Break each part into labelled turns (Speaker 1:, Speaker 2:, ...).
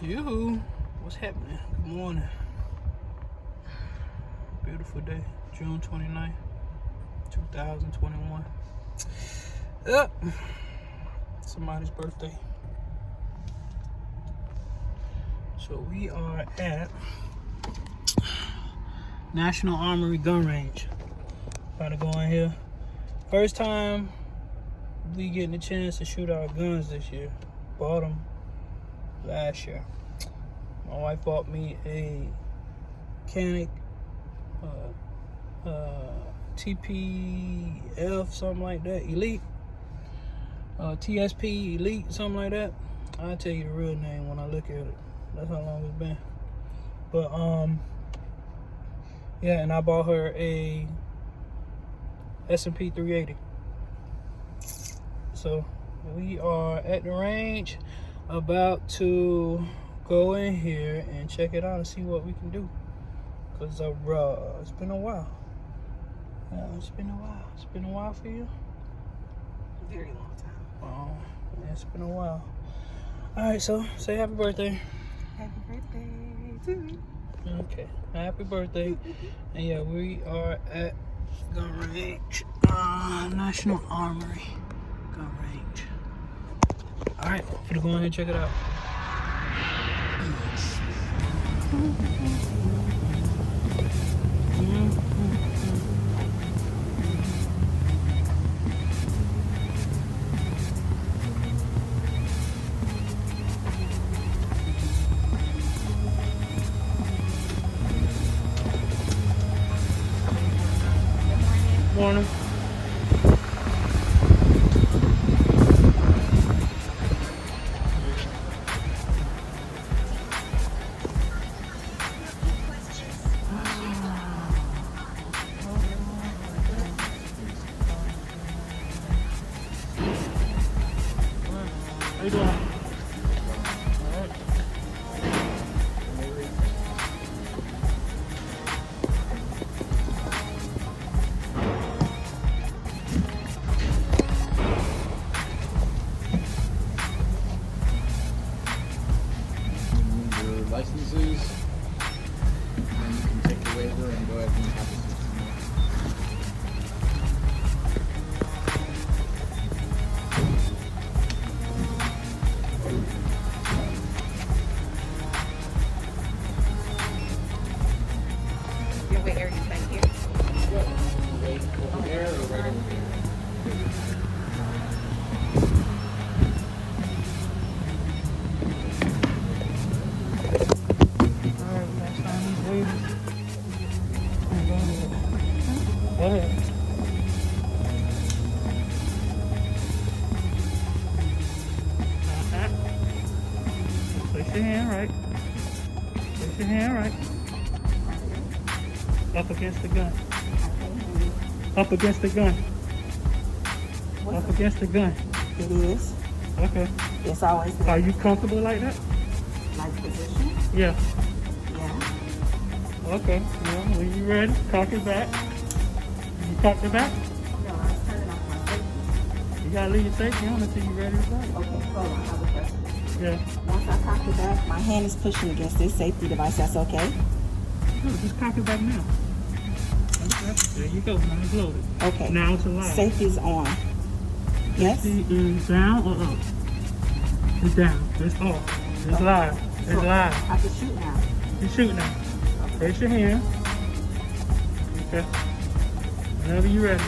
Speaker 1: Yoo-hoo. What's happening? Good morning. Beautiful day. June 29th, 2021. Somebody's birthday. So we are at National Armory Gun Range. About to go in here. First time we getting a chance to shoot our guns this year. Bought them last year. My wife bought me a Canik TP something like that, Elite, TSP Elite, something like that. I'll tell you the real name when I look at it. That's how long it's been. But yeah, and I bought her a S&P 380. So we are at the range, about to go in here and check it out and see what we can do. Cause it's been a while. Yeah, it's been a while. It's been a while for you?
Speaker 2: A very long time.
Speaker 1: Oh, yeah, it's been a while. All right, so say happy birthday.
Speaker 2: Happy birthday to me.
Speaker 1: Okay, happy birthday. And yeah, we are at gun range, National Armory gun range. All right, gonna go ahead and check it out. Morning. How you doing? All right.
Speaker 3: Your licenses, and you can take the waiver and go ahead and have it.
Speaker 2: Your wait area is back here.
Speaker 3: Wait over there or right over here?
Speaker 1: Alright, next time these waivers. Go ahead. Place your hand right. Place your hand right. Up against the gun. Up against the gun. Up against the gun.
Speaker 2: It is.
Speaker 1: Okay.
Speaker 2: It's always been
Speaker 1: Are you comfortable like that?
Speaker 2: like position.
Speaker 1: Yeah.
Speaker 2: Yeah.
Speaker 1: Okay. Well, when you ready, cock it back. You cock it back.
Speaker 2: No, I was turning off my safety.
Speaker 1: You gotta leave your safety on until you're ready to go.
Speaker 2: Okay, hold on. I have a question.
Speaker 1: Yeah.
Speaker 2: Once I cock it back, my hand is pushing against this safety device. That's okay?
Speaker 1: No, just cock it back now. Okay. There you go. Now it's loaded.
Speaker 2: Okay.
Speaker 1: Now it's alive.
Speaker 2: Safety's on. Yes?
Speaker 1: Safety is down or up? It's down. It's off. It's live. It's
Speaker 2: So,
Speaker 1: live.
Speaker 2: I can shoot now.
Speaker 1: You shoot now. Raise your hand. Okay. Whenever you're ready.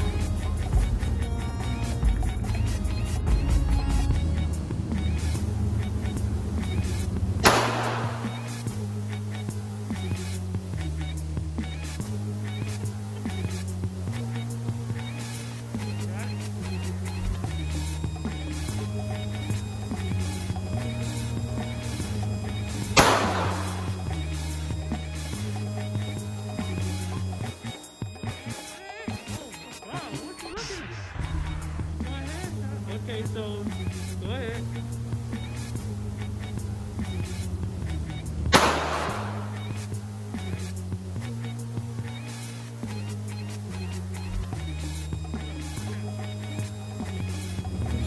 Speaker 1: Okay, so go ahead.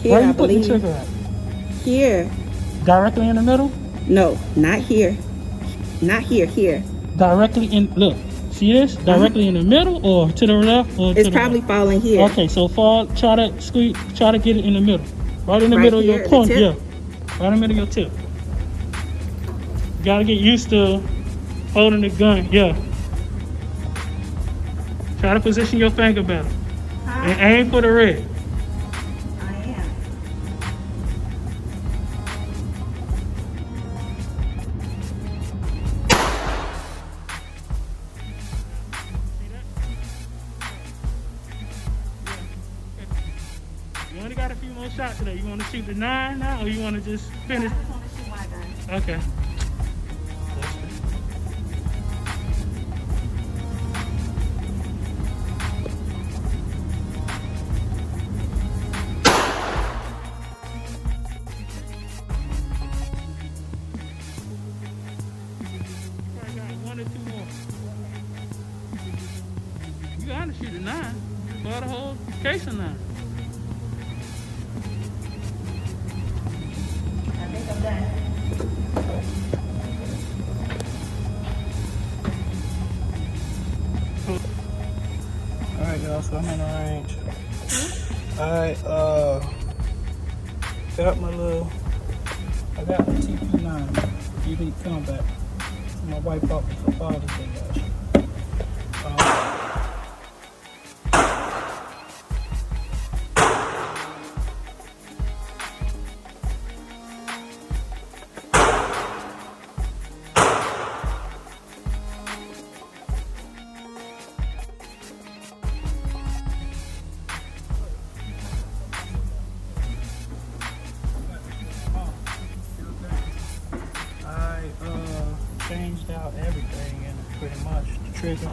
Speaker 2: Here,
Speaker 1: Where
Speaker 2: I
Speaker 1: you put the
Speaker 2: believe.
Speaker 1: trigger at?
Speaker 2: Here.
Speaker 1: Directly in the middle?
Speaker 2: No, not here. Not here, here.
Speaker 1: Directly in, look, see this? Directly in the middle or to the left or to
Speaker 2: It's
Speaker 1: the
Speaker 2: probably
Speaker 1: right?
Speaker 2: falling here.
Speaker 1: Okay, so fall, try to squeeze, try to get it in the middle. Right in the
Speaker 2: Right
Speaker 1: middle
Speaker 2: here,
Speaker 1: of your
Speaker 2: the
Speaker 1: point,
Speaker 2: tip?
Speaker 1: yeah. Right in the middle of your tip. You gotta get used to holding the gun, yeah. Try to position your finger better. And aim for the red.
Speaker 2: I am.
Speaker 1: You only got a few more shots today. You want to shoot the 9 now, or you want to just finish?
Speaker 2: I just want to shoot my gun.
Speaker 1: Okay. Probably got 1 or 2 more. You gotta shoot a 9. Buy the whole case of 9.
Speaker 2: I think I'm done.
Speaker 1: Alright, y'all, so I'm in the range. I got the TP9 Elite Combate. My wife bought me for Father's Day last year. Changed out everything and pretty much the trigger,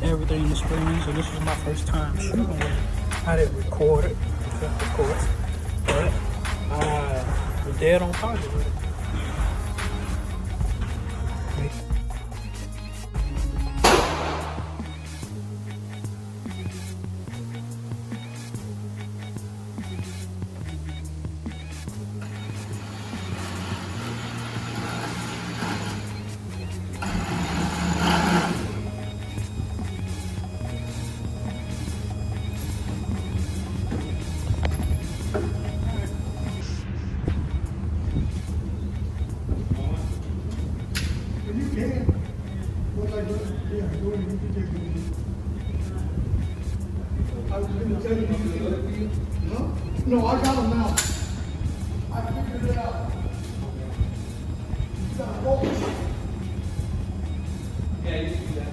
Speaker 1: everything in the springs. So this was my first time shooting with it. I didn't record it, of course, but I was dead on target with it.
Speaker 4: No, I got them now. I figured it out. You gotta focus.
Speaker 3: Yeah, you can do that.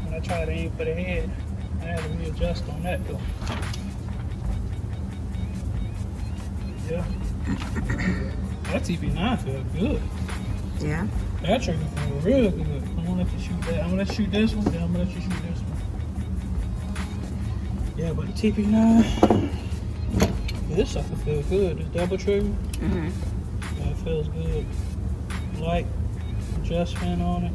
Speaker 1: When I tried to aim for the head, I had to readjust on that though. Yeah. That TP9 felt good.
Speaker 2: Yeah.
Speaker 1: That trigger felt real good. I'm gonna let you shoot that. I'm gonna let you shoot this one, then I'm gonna let you shoot this one. Yeah, but the TP9, this sucker feels good. This double trigger,
Speaker 2: Mm-hmm.
Speaker 1: yeah, it feels good. light adjustment on it.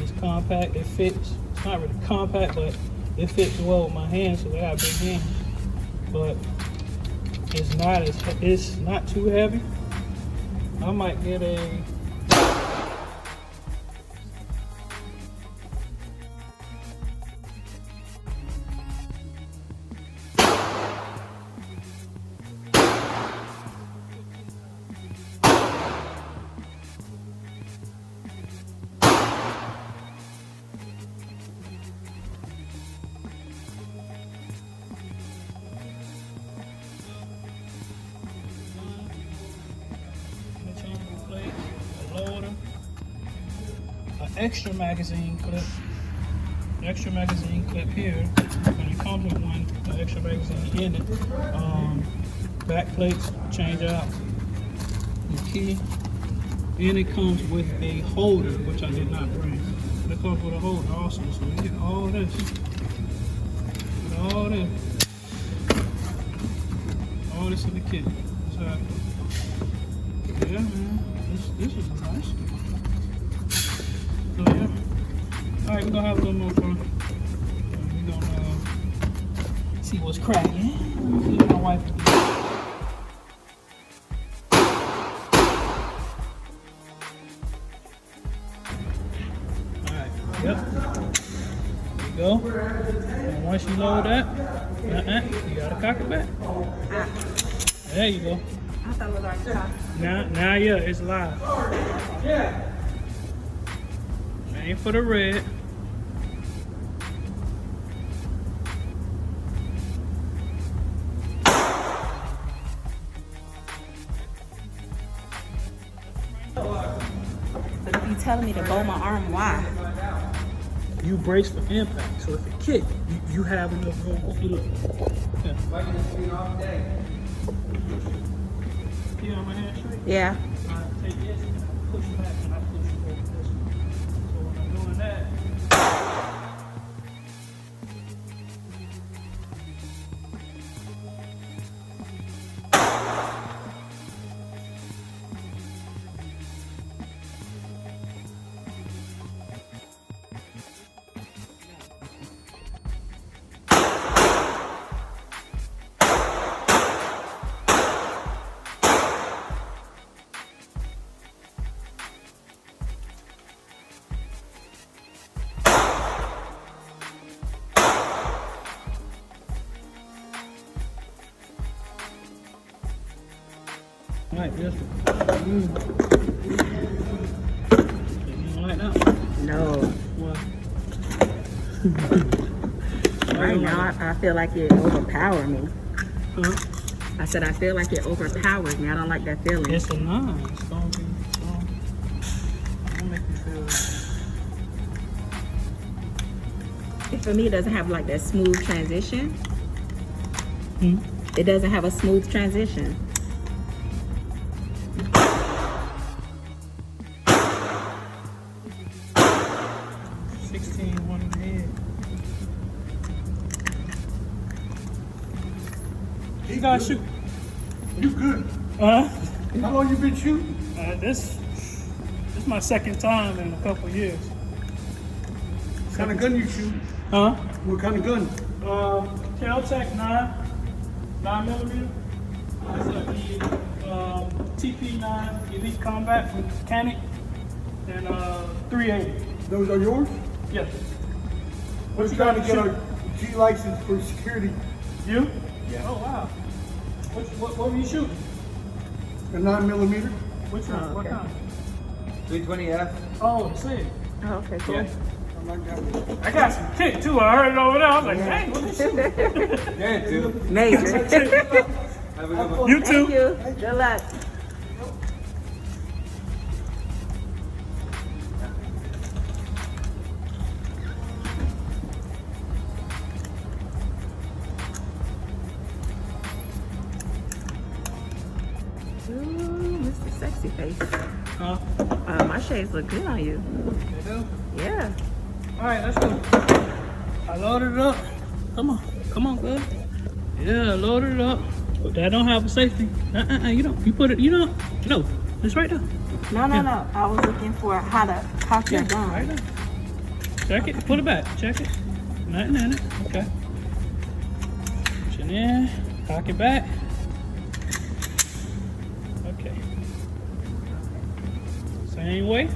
Speaker 1: It's compact. It fits. It's not really compact, but it fits well with my hands, so I got big hands. But it's not too heavy. I might get a extra magazine clip here, and it comes with one extra magazine in it. Back plates change out the key, and it comes with a holder, which I did not bring. But it comes with a holder also, so you get all this, all this in the kit. So yeah, man, this is nice. So yeah. Alright, we're gonna have a little more fun. We're gonna see what's cracking. See what my wife can do. Alright, yep. There you go. And once you load that, you gotta cock it back. There you go.
Speaker 2: I thought it was already cocked.
Speaker 1: Now yeah, it's live. Yeah. Aim for the red.
Speaker 2: But if you're telling me to bow my arm, why?
Speaker 1: You brace for impact, so if it kick, you have enough room to look. Yeah. You on my hand straight?
Speaker 2: Yeah.
Speaker 1: I take this and I push back and I push over this one. So when I'm doing that, like this one. You don't like that one?
Speaker 2: No.
Speaker 1: What?
Speaker 2: Right now, I feel like it overpowered me.
Speaker 1: Huh?
Speaker 2: I said I feel like it overpowers me. I don't like that feeling.
Speaker 1: It's a 9. It's gonna be strong. It's gonna make you feel
Speaker 2: For me, it doesn't have like that smooth transition. It doesn't have a smooth transition.
Speaker 1: one in the head. You guys shoot.
Speaker 4: You good?
Speaker 1: How
Speaker 4: long you been shooting?
Speaker 1: This is my second time in a couple of years.
Speaker 4: What kind of gun you shoot?
Speaker 1: Huh?
Speaker 4: What kind of gun?
Speaker 1: Caltech 9mm. It's a TP9 Elite Combate from Canik and 380.
Speaker 4: Those are yours?
Speaker 1: Yes.
Speaker 4: We're trying to get our G license for security.
Speaker 1: You?
Speaker 4: Yeah.
Speaker 1: Oh wow. What were you shooting?
Speaker 4: A 9mm.
Speaker 1: Which one?
Speaker 2: Oh,
Speaker 1: What
Speaker 2: okay.
Speaker 1: kind?
Speaker 3: 320F.
Speaker 1: Oh, the same.
Speaker 2: Oh, okay, cool.
Speaker 1: Yeah.
Speaker 4: I like that one.
Speaker 1: I got some kick too. I heard it over there. I was like, dang, what is shooting?
Speaker 3: Yeah, dude.
Speaker 2: Major.
Speaker 3: Have a good one.
Speaker 1: You too.
Speaker 2: Thank you. Good luck. Ooh, Mr. Sexy Face.
Speaker 1: Huh?
Speaker 2: My shades look good on you.
Speaker 1: They do?
Speaker 2: Yeah.
Speaker 1: All right, let's go. I loaded it up. Come on, good. Yeah, I loaded it up. But that don't have a safety. You don't. You put it. You don't. No. It's right there.
Speaker 2: No, no,
Speaker 1: Yeah.
Speaker 2: no. I was looking for how to cock your gun.
Speaker 1: Right there. Check it. Put it back. Check it. Nothing in it. Okay. Push it in. Cock it back. Okay. Same way.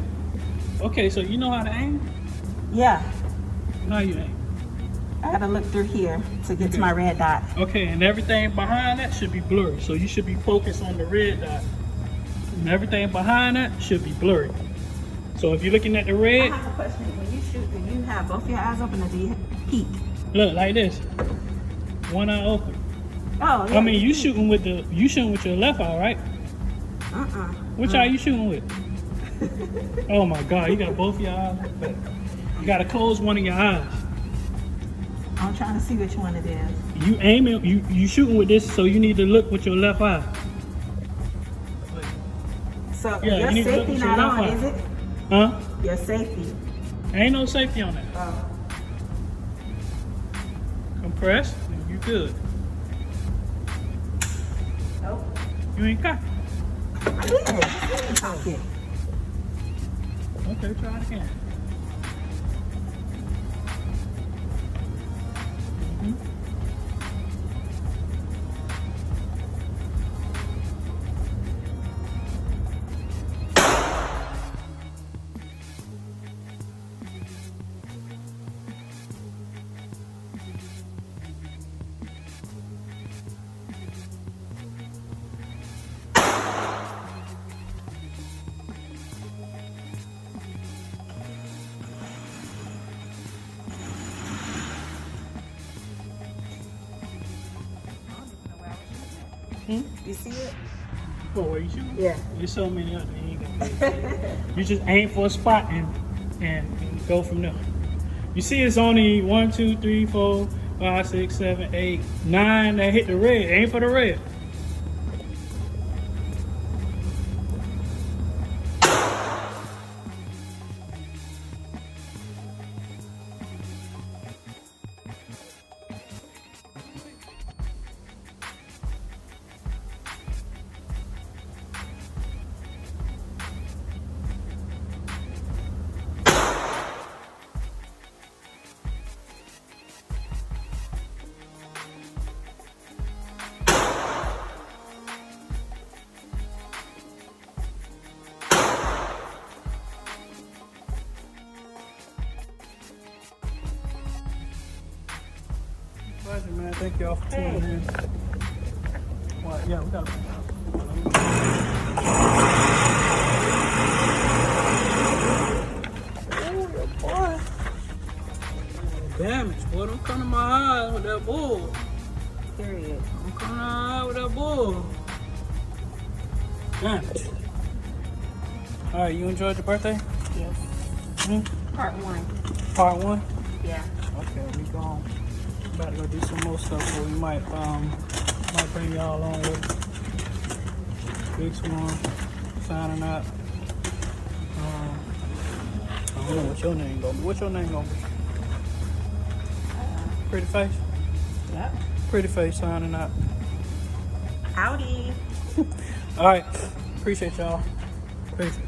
Speaker 1: Okay, so you know how to aim?
Speaker 2: Yeah.
Speaker 1: How you aim?
Speaker 2: I gotta look through here to get to
Speaker 1: Okay.
Speaker 2: my red dot.
Speaker 1: Okay, and everything behind that should be blurry. So you should be focused on the red dot. And everything behind that should be blurry. So if you're looking at the
Speaker 2: I
Speaker 1: red,
Speaker 2: have a question. When you shoot, do you have both your eyes open or do you peek?
Speaker 1: look like this. One eye open.
Speaker 2: Oh, yeah.
Speaker 1: I mean, you shooting with your left eye, right? Which eye you shooting with? Oh my God, you got both your eyes open. You gotta close one of your eyes.
Speaker 2: I'm trying to see which one it is.
Speaker 1: You aiming, you shooting with this, so you need to look with your left eye.
Speaker 2: So
Speaker 1: Yeah,
Speaker 2: your
Speaker 1: you need to look
Speaker 2: safety
Speaker 1: with your
Speaker 2: not
Speaker 1: left
Speaker 2: on,
Speaker 1: eye.
Speaker 2: is it?
Speaker 1: Huh?
Speaker 2: Your safety.
Speaker 1: Ain't no safety on that.
Speaker 2: Oh.
Speaker 1: Compress, and you good.
Speaker 2: Nope.
Speaker 1: You ain't cocked.
Speaker 2: I did. Cock it.
Speaker 1: Okay, try it again.
Speaker 2: You see it?
Speaker 1: What, where you shooting?
Speaker 2: Yeah.
Speaker 1: There's so many others. You ain't gonna be able to. You just aim for a spot and go from there. You see it's only 1, 2, 3, 4, 5, 6, 7, 8, 9 that hit the red. Aim for the red. Pleasure, man. Thank y'all for tuning in. Well, yeah, we got boy. Damage, boy. Don't come to my eyes with that bull.
Speaker 2: Period.
Speaker 1: Don't come to my eye with that bull. Damage. Alright, you enjoyed your birthday?
Speaker 2: Yes.
Speaker 1: Hmm?
Speaker 2: Part 1.
Speaker 1: Part 1?
Speaker 2: Yeah.
Speaker 1: Okay, we gone. About to go do some more stuff, so we might bring y'all along with Big Swan signing out. I don't know what your name gonna be. What's your name gonna be? Pretty Face?
Speaker 2: Yep.
Speaker 1: Pretty Face signing out.
Speaker 2: Howdy.
Speaker 1: Alright, appreciate y'all. Peace.